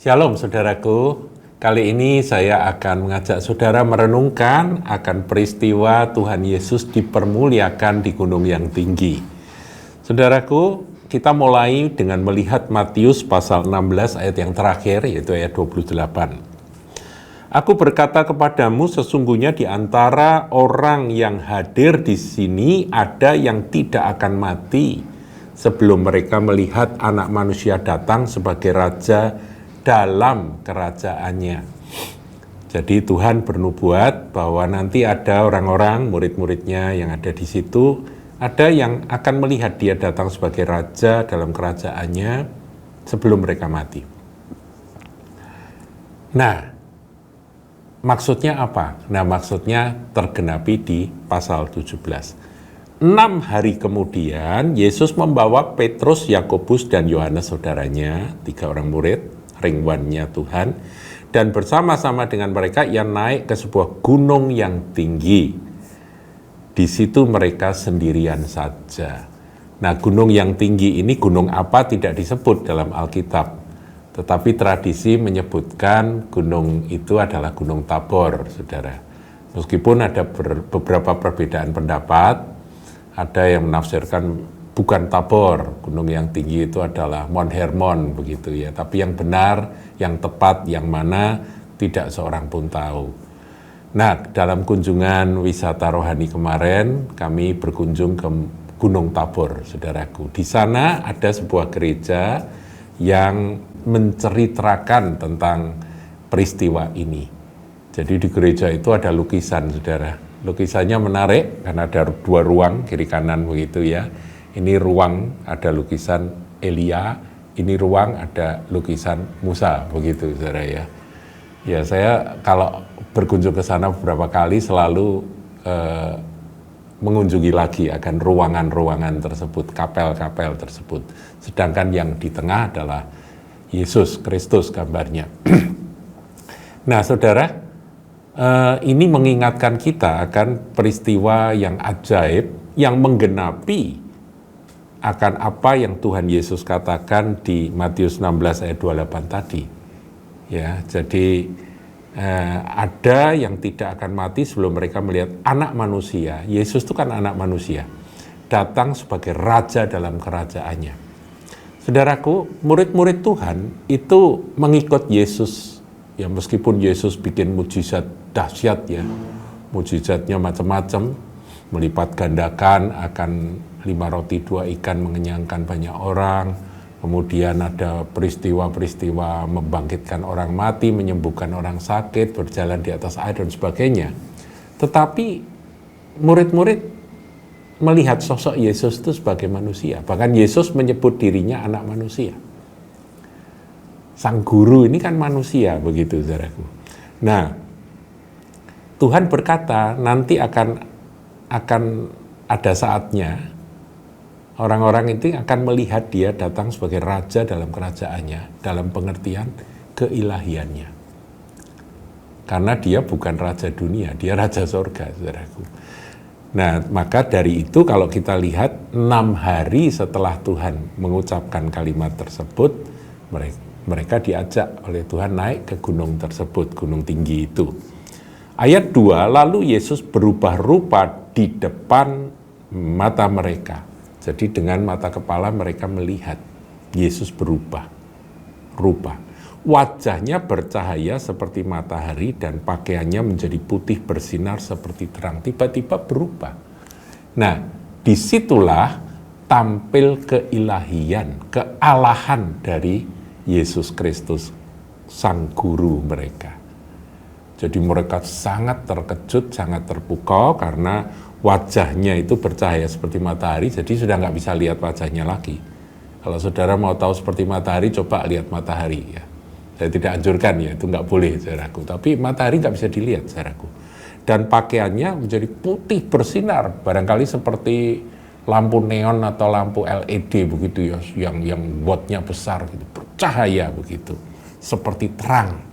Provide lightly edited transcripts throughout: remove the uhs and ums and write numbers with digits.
Shalom saudaraku, kali ini saya akan mengajak saudara merenungkan akan peristiwa Tuhan Yesus dipermuliakan di gunung yang tinggi. Saudaraku, kita mulai dengan melihat Matius pasal 16 ayat yang terakhir, yaitu ayat 28. Aku berkata kepadamu, sesungguhnya di antara orang yang hadir di sini ada yang tidak akan mati sebelum mereka melihat Anak Manusia datang sebagai Raja dalam kerajaannya. Jadi Tuhan bernubuat bahwa nanti ada orang-orang, murid-muridnya yang ada di situ, ada yang akan melihat dia datang sebagai Raja dalam kerajaannya sebelum mereka mati. Nah, maksudnya apa? Nah, maksudnya tergenapi di pasal 17. 6 hari kemudian, Yesus membawa Petrus, Yakobus, dan Yohanes saudaranya, 3 orang murid, ringwannya Tuhan, dan bersama-sama dengan mereka ia naik ke sebuah gunung yang tinggi. Di situ mereka sendirian saja. Nah, gunung yang tinggi ini gunung apa tidak disebut dalam Alkitab, tetapi tradisi menyebutkan gunung itu adalah Gunung Tabor, saudara. Meskipun ada beberapa perbedaan pendapat, ada yang menafsirkan bukan Tabor, gunung yang tinggi itu adalah Mount Hermon, begitu ya. Tapi yang benar, yang tepat, yang mana, tidak seorang pun tahu. Nah, dalam kunjungan wisata rohani kemarin, kami berkunjung ke Gunung Tabor, saudaraku. Di sana ada sebuah gereja yang menceritakan tentang peristiwa ini. Jadi di gereja itu ada lukisan, saudara. Lukisannya menarik, karena ada 2 ruang, kiri kanan begitu ya. Ini ruang ada lukisan Elia, ini ruang ada lukisan Musa, begitu saudara ya. Ya, saya kalau berkunjung ke sana beberapa kali selalu mengunjungi lagi akan ruangan-ruangan tersebut, kapel-kapel tersebut. Sedangkan yang di tengah adalah Yesus Kristus gambarnya. Nah, saudara, ini mengingatkan kita akan peristiwa yang ajaib yang menggenapi akan apa yang Tuhan Yesus katakan di Matius 16 ayat 28 tadi. Ya, jadi ada yang tidak akan mati sebelum mereka melihat Anak Manusia. Yesus itu kan anak manusia, datang sebagai Raja dalam kerajaannya. Saudaraku, murid-murid Tuhan itu mengikut Yesus. Ya, meskipun Yesus bikin mujizat dahsyat ya, mujizatnya macam-macam, melipat gandakan akan 5 roti 2 ikan mengenyangkan banyak orang, kemudian ada peristiwa-peristiwa membangkitkan orang mati, menyembuhkan orang sakit, berjalan di atas air dan sebagainya. Tetapi murid-murid melihat sosok Yesus itu sebagai manusia. Bahkan Yesus menyebut dirinya anak manusia. Sang guru ini kan manusia, begitu saudaraku. Nah, Tuhan berkata nanti akan ada saatnya orang-orang itu akan melihat dia datang sebagai Raja dalam kerajaannya, dalam pengertian keilahiannya. Karena dia bukan Raja dunia, dia Raja sorga, saudaraku. Nah, maka dari itu kalau kita lihat 6 hari setelah Tuhan mengucapkan kalimat tersebut, mereka diajak oleh Tuhan naik ke gunung tersebut, gunung tinggi itu. Ayat 2, lalu Yesus berubah rupa di depan mata mereka. Jadi dengan mata kepala mereka melihat Yesus berubah rupa. Wajahnya bercahaya seperti matahari dan pakaiannya menjadi putih bersinar seperti terang. Tiba-tiba berubah. Nah, disitulah tampil keilahian, kealahan dari Yesus Kristus, Sang Guru mereka. Jadi mereka sangat terkejut, sangat terpukau karena wajahnya itu bercahaya seperti matahari, jadi sudah nggak bisa lihat wajahnya lagi. Kalau saudara mau tahu seperti matahari, coba lihat matahari ya. Saya tidak anjurkan ya, itu nggak boleh saudaraku. Tapi matahari nggak bisa dilihat saudaraku. Dan pakaiannya menjadi putih bersinar, barangkali seperti lampu neon atau lampu LED begitu ya, yang wattnya besar gitu, bercahaya begitu, seperti terang.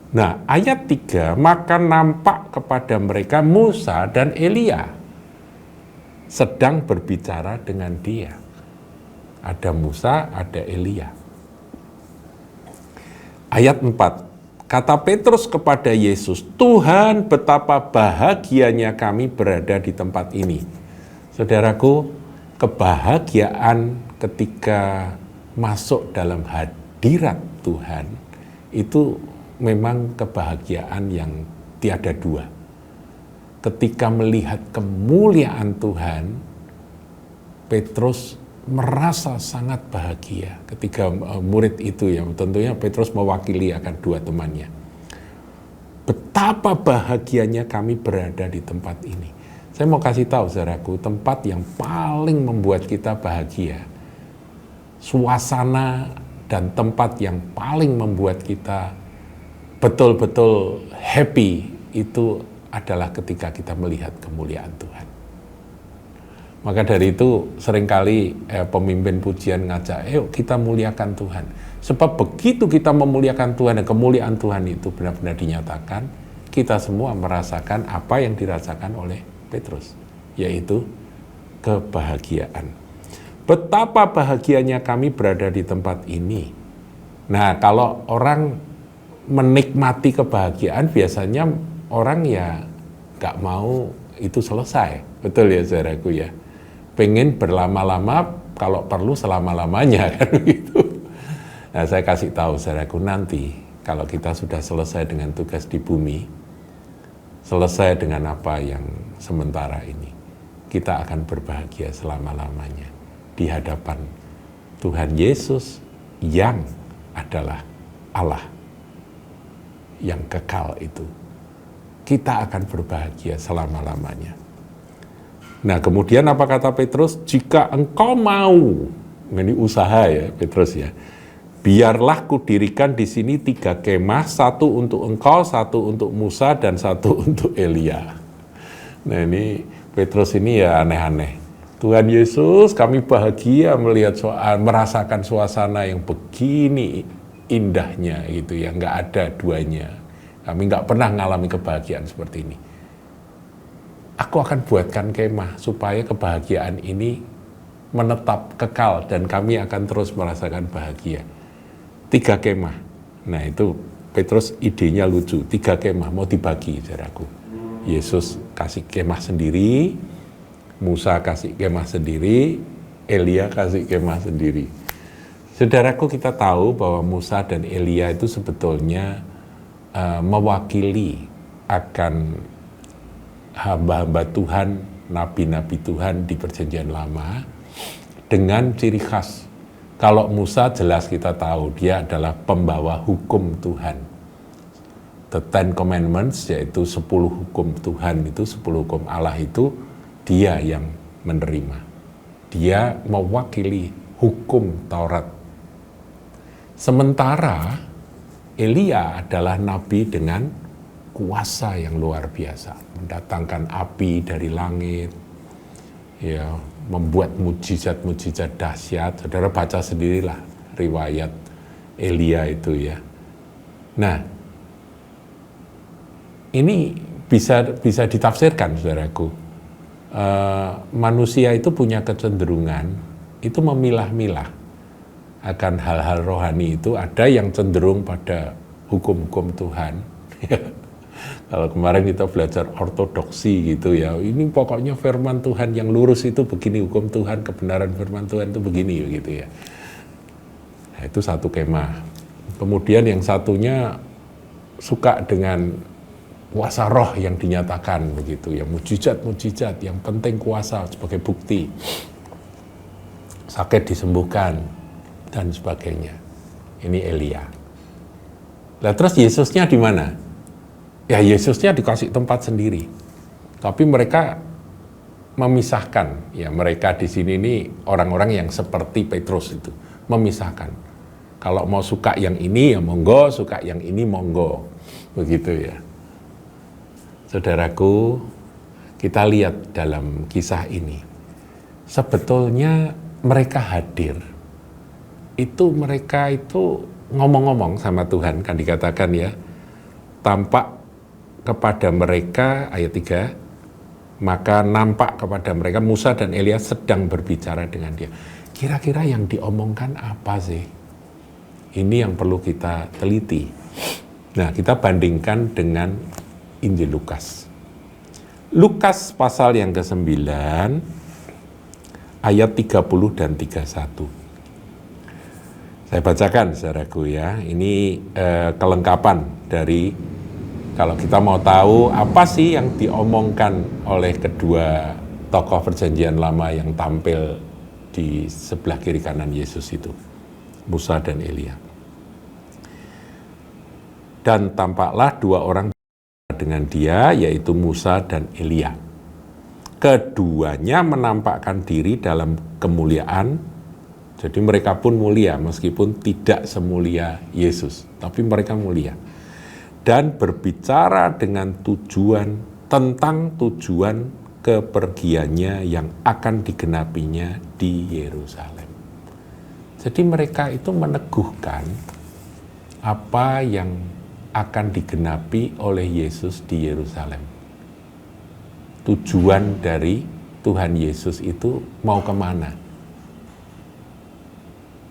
Nah, ayat 3, maka nampak kepada mereka Musa dan Elia sedang berbicara dengan dia. Ada Musa, ada Elia. Ayat 4. Kata Petrus kepada Yesus, "Tuhan, betapa bahagianya kami berada di tempat ini." Saudaraku, kebahagiaan ketika masuk dalam hadirat Tuhan itu memang kebahagiaan yang tiada dua. Ketika melihat kemuliaan Tuhan, Petrus merasa sangat bahagia ketika murid itu, ya tentunya Petrus mewakili akan dua temannya. Betapa bahagianya kami berada di tempat ini. Saya mau kasih tahu saudaraku, tempat yang paling membuat kita bahagia, suasana dan tempat yang paling membuat kita betul-betul happy itu adalah ketika kita melihat kemuliaan Tuhan. Maka dari itu seringkali pemimpin pujian ngajak, ayo kita muliakan Tuhan. Sebab begitu kita memuliakan Tuhan dan kemuliaan Tuhan itu benar-benar dinyatakan, kita semua merasakan apa yang dirasakan oleh Petrus, yaitu kebahagiaan. Betapa bahagianya kami berada di tempat ini. Nah, kalau orang menikmati kebahagiaan, biasanya orang ya gak mau itu selesai. Betul ya saudaraku ya. Pengen berlama-lama, kalau perlu selama-lamanya kan gitu. Nah, saya kasih tahu saudaraku, nanti kalau kita sudah selesai dengan tugas di bumi, selesai dengan apa yang sementara ini, kita akan berbahagia selama-lamanya di hadapan Tuhan Yesus yang adalah Allah yang kekal itu. Kita akan berbahagia selama-lamanya. Nah, kemudian apa kata Petrus? Jika engkau mau, ini usaha ya Petrus ya, biarlah kudirikan di sini 3 kemah, 1 untuk engkau, 1 untuk Musa, dan 1 untuk Elia. Nah, ini Petrus ini ya aneh-aneh. Tuhan Yesus, kami bahagia melihat merasakan suasana yang begini indahnya gitu ya, nggak ada duanya. Kami nggak pernah mengalami kebahagiaan seperti ini. Aku akan buatkan kemah supaya kebahagiaan ini menetap kekal dan kami akan terus merasakan bahagia. 3 kemah. Nah, itu Petrus idenya lucu. 3 kemah mau dibagi, saudaraku. Yesus kasih kemah sendiri, Musa kasih kemah sendiri, Elia kasih kemah sendiri. Saudaraku, kita tahu bahwa Musa dan Elia itu sebetulnya mewakili akan hamba-hamba Tuhan, nabi-nabi Tuhan di Perjanjian Lama dengan ciri khas. Kalau Musa jelas kita tahu dia adalah pembawa hukum Tuhan. The 10 Commandments, yaitu 10 hukum Tuhan itu, 10 hukum Allah itu dia yang menerima. Dia mewakili hukum Taurat. Sementara Elia adalah nabi dengan kuasa yang luar biasa, mendatangkan api dari langit, ya, membuat mujizat-mujizat dahsyat. Saudara baca sendirilah riwayat Elia itu ya. Nah, ini bisa ditafsirkan, saudaraku. Manusia itu punya kecenderungan itu memilah-milah akan hal-hal rohani itu. Ada yang cenderung pada hukum-hukum Tuhan. Kalau kemarin kita belajar ortodoksi gitu ya, ini pokoknya firman Tuhan yang lurus itu begini, hukum Tuhan, kebenaran firman Tuhan itu begini gitu ya. Nah, itu 1 kemah. Kemudian yang satunya suka dengan kuasa roh yang dinyatakan begitu ya, mujizat-mujizat, yang penting kuasa sebagai bukti, sakit disembuhkan dan sebagainya. Ini Elia. Lah terus Yesusnya di mana? Ya, Yesusnya dikasih tempat sendiri. Tapi mereka memisahkan. Ya, mereka di sini ini orang-orang yang seperti Petrus itu, memisahkan. Kalau mau suka yang ini ya monggo, suka yang ini monggo. Begitu ya. Saudaraku, kita lihat dalam kisah ini. Sebetulnya mereka hadir. Mereka itu ngomong-ngomong sama Tuhan, kan dikatakan ya. Tampak kepada mereka, ayat 3, maka nampak kepada mereka Musa dan Elia sedang berbicara dengan dia. Kira-kira yang diomongkan apa sih? Ini yang perlu kita teliti. Nah, kita bandingkan dengan Injil Lukas. Lukas pasal yang ke-9 ayat 30 dan 31. Saya bacakan saudaraku ya. Ini kelengkapan dari kalau kita mau tahu apa sih yang diomongkan oleh kedua tokoh perjanjian lama yang tampil di sebelah kiri kanan Yesus itu, Musa dan Elia. Dan tampaklah dua orang dengan dia, yaitu Musa dan Elia. Keduanya menampakkan diri dalam kemuliaan, jadi mereka pun mulia meskipun tidak semulia Yesus, tapi mereka mulia. Dan berbicara dengan tentang tujuan kepergiannya yang akan digenapinya di Yerusalem. Jadi mereka itu meneguhkan apa yang akan digenapi oleh Yesus di Yerusalem. Tujuan dari Tuhan Yesus itu mau kemana?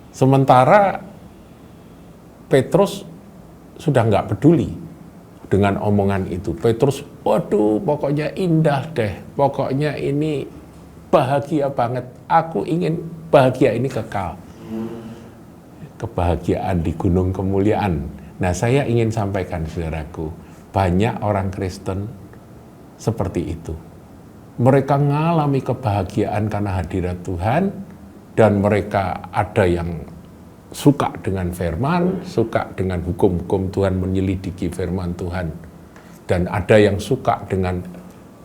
Sementara Petrus sudah nggak peduli dengan omongan itu. Petrus, waduh pokoknya indah deh, pokoknya ini bahagia banget. Aku ingin bahagia ini kekal. Kebahagiaan di gunung kemuliaan. Nah, saya ingin sampaikan saudaraku, banyak orang Kristen seperti itu. Mereka mengalami kebahagiaan karena hadirat Tuhan, dan mereka ada yang suka dengan firman, suka dengan hukum-hukum Tuhan, menyelidiki firman Tuhan. Dan ada yang suka dengan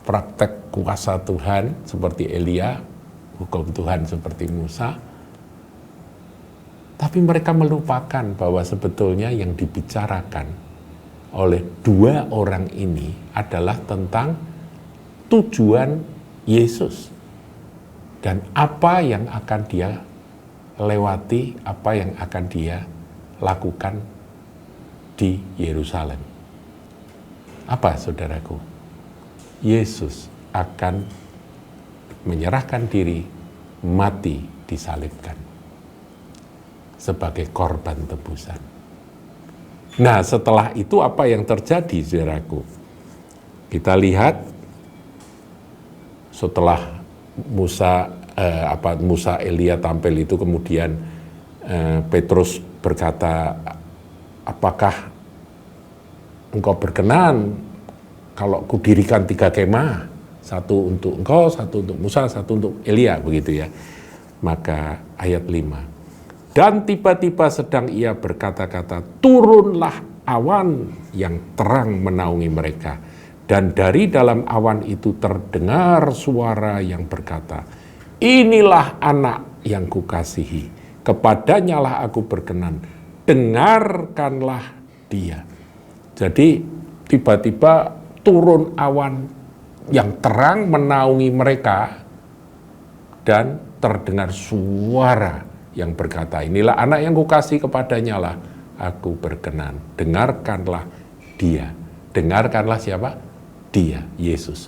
praktek kuasa Tuhan seperti Elia, hukum Tuhan seperti Musa. Tapi mereka melupakan bahwa sebetulnya yang dibicarakan oleh dua orang ini adalah tentang tujuan Yesus dan apa yang akan dia lewati, apa yang akan dia lakukan di Yerusalem. Apa saudaraku? Yesus akan menyerahkan diri, mati, disalibkan sebagai korban tebusan. Nah, setelah itu apa yang terjadi, saudaraku? Kita lihat setelah Musa Elia tampil itu, kemudian Petrus berkata, apakah engkau berkenan kalau kudirikan 3 kemah, satu untuk engkau, satu untuk Musa, satu untuk Elia, begitu ya. Maka ayat 5. Dan tiba-tiba sedang ia berkata-kata, turunlah awan yang terang menaungi mereka. Dan dari dalam awan itu terdengar suara yang berkata, inilah anak yang kukasihi, kepadanya lah aku berkenan, dengarkanlah dia. Jadi tiba-tiba turun awan yang terang menaungi mereka, dan terdengar suara yang berkata, inilah anak yang kukasihi, kepadanya lah aku berkenan, dengarkanlah dia. Dengarkanlah siapa? Dia, Yesus.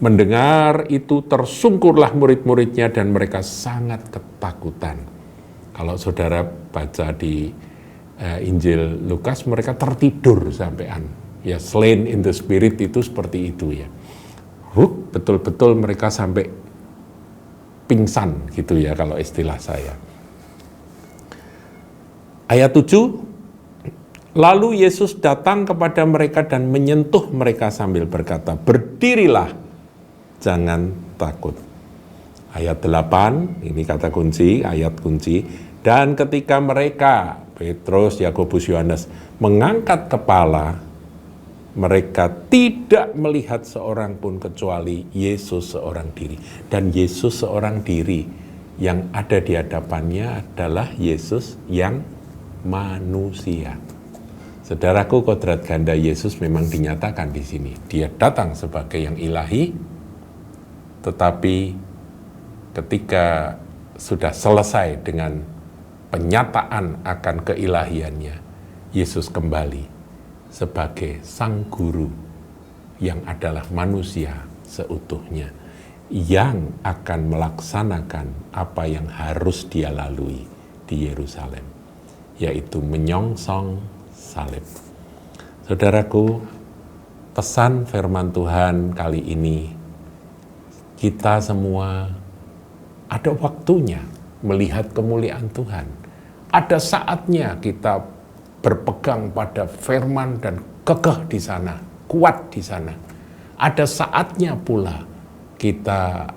Mendengar itu tersungkurlah murid-muridnya dan mereka sangat ketakutan. Kalau saudara baca di Injil Lukas, mereka tertidur sampean. Ya, slain in the spirit itu seperti itu ya. Betul-betul mereka sampai pingsan gitu ya kalau istilah saya. Ayat 7, lalu Yesus datang kepada mereka dan menyentuh mereka sambil berkata, berdirilah, jangan takut. Ayat 8, ini kata kunci, ayat kunci. Dan ketika mereka, Petrus, Yakobus, Yohanes, mengangkat kepala, mereka tidak melihat seorang pun kecuali Yesus seorang diri. Dan Yesus seorang diri yang ada di hadapannya adalah Yesus yang manusia. Saudaraku, kodrat ganda Yesus memang dinyatakan di sini. Dia datang sebagai yang ilahi, tetapi ketika sudah selesai dengan penyataan akan keilahiannya, Yesus kembali sebagai sang guru yang adalah manusia seutuhnya, yang akan melaksanakan apa yang harus dia lalui di Yerusalem, yaitu menyongsong salib. Saudaraku, pesan firman Tuhan kali ini, kita semua ada waktunya melihat kemuliaan Tuhan. Ada saatnya kita berpegang pada firman dan kekeh di sana, kuat di sana. Ada saatnya pula kita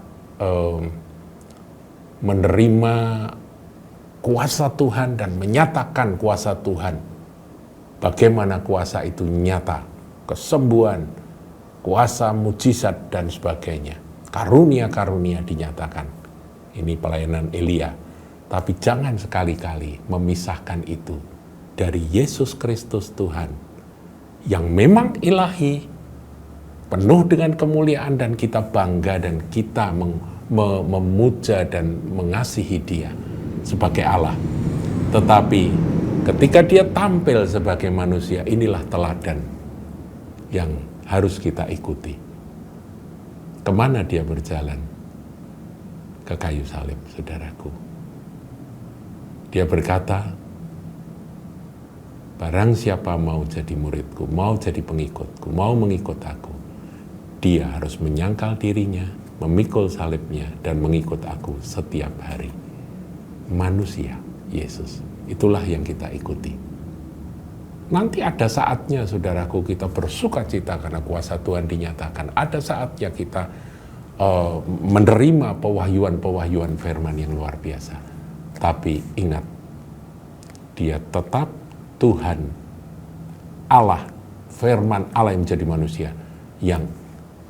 menerima kuasa Tuhan dan menyatakan kuasa Tuhan. Bagaimana kuasa itu nyata, kesembuhan, kuasa mujizat dan sebagainya. Karunia-karunia dinyatakan. Ini pelayanan Elia. Tapi jangan sekali-kali memisahkan itu dari Yesus Kristus Tuhan yang memang ilahi, penuh dengan kemuliaan, dan kita bangga dan kita memuja dan mengasihi Dia sebagai Allah. Tetapi ketika Dia tampil sebagai manusia, inilah teladan yang harus kita ikuti. Kemana Dia berjalan? Ke kayu salib, saudaraku. Dia berkata, barang siapa mau jadi muridku, mau jadi pengikutku, mau mengikut aku, dia harus menyangkal dirinya, memikul salibnya, dan mengikut aku setiap hari. Manusia, Yesus, itulah yang kita ikuti. Nanti ada saatnya, saudaraku, kita bersuka cita karena kuasa Tuhan dinyatakan. Ada saatnya kita menerima pewahyuan-pewahyuan firman yang luar biasa. Tapi ingat, Dia tetap Tuhan, Allah, firman Allah yang menjadi manusia, yang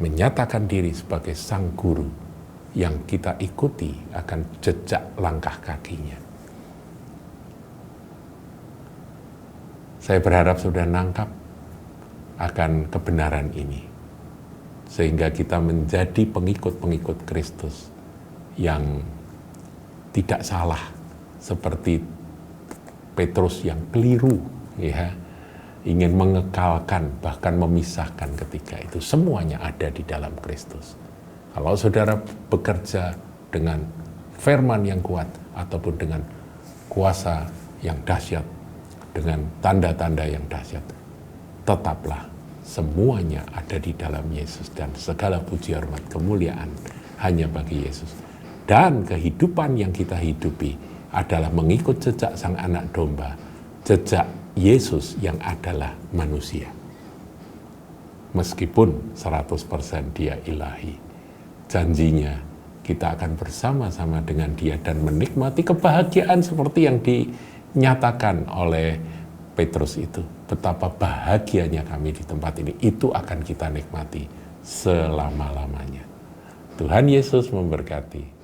menyatakan diri sebagai sang guru, yang kita ikuti akan jejak langkah kakinya. Saya berharap sudah nangkap akan kebenaran ini, sehingga kita menjadi pengikut-pengikut Kristus yang tidak salah seperti Petrus yang keliru, ya, ingin mengekalkan bahkan memisahkan ketika itu. Semuanya ada di dalam Kristus. Kalau saudara bekerja dengan firman yang kuat ataupun dengan kuasa yang dahsyat, dengan tanda-tanda yang dahsyat, tetaplah semuanya ada di dalam Yesus, dan segala puji hormat kemuliaan hanya bagi Yesus. Dan kehidupan yang kita hidupi adalah mengikut jejak sang anak domba, jejak Yesus yang adalah manusia. Meskipun 100% Dia ilahi, janjinya kita akan bersama-sama dengan Dia dan menikmati kebahagiaan seperti yang dinyatakan oleh Petrus itu. Betapa bahagianya kami di tempat ini, itu akan kita nikmati selama-lamanya. Tuhan Yesus memberkati.